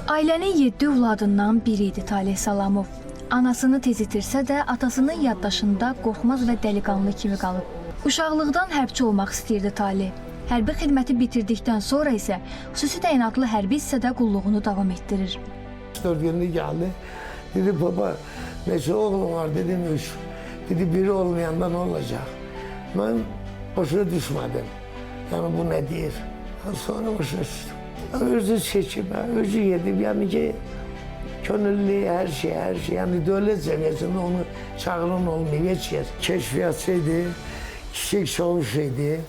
Ailənin 7 övladından biri idi Taleh Salamov. Anasını tez itirsə də atasının yaddaşında qorxmaz və dəliqanlı kimi qalıb. Uşaqlıqdan hərbçi olmaq istəyirdi Taleh. Hərbi xidməti bitirdikdən sonra isə xüsusi təyinatlı hərbi hissədə qulluğunu davam etdirir. 4 günlük geldi. Dedi baba neçə oğlum var dedim 3. Dedi biri olmayanda ne olacak? Ben boşuna düşmedim. Yani bu ne deyir? Sonra boşuna düştüm. Özü seçime, özü yedim yani ki gönüllü her şey. Yani devlet seviyesinde onu çağıran olmuyor hiç yer. Keşfiyatçıydı, çiçek çavuşuydu.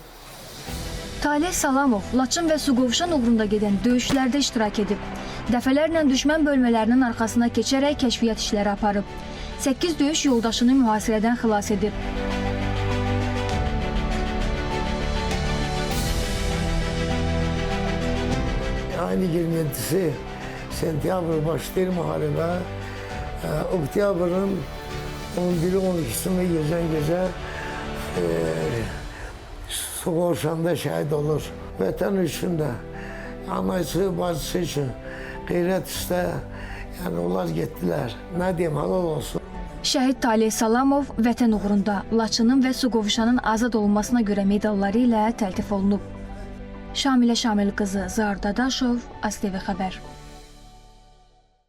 Taleh Salamov Laçın və Suqovuşan uğrunda gedən döyüşlərdə iştirak edib. Dəfələrlə düşmən bölmələrinin arxasına keçərək kəşfiyyat işləri aparıb. 8 döyüş yoldaşını mühasirədən xilas edib. Aynı 27'si sentyabr başlayır muharebe. Oktyabrın 11'i 12'sinde gece Suqovuşanda şəhid olur. Vətən üçün də, anası, bacısı üçün qeyrət üstə, yəni onlar getdilər. Nə deyim, halal olsun. Şəhid Taleh Salamov vətən uğrunda Laçının və Suqovuşanın azad olunmasına görə medalları ilə təltif olunub. Şamilə Şamil qızı, Zahar Dadaşov, ASTV Xəbər.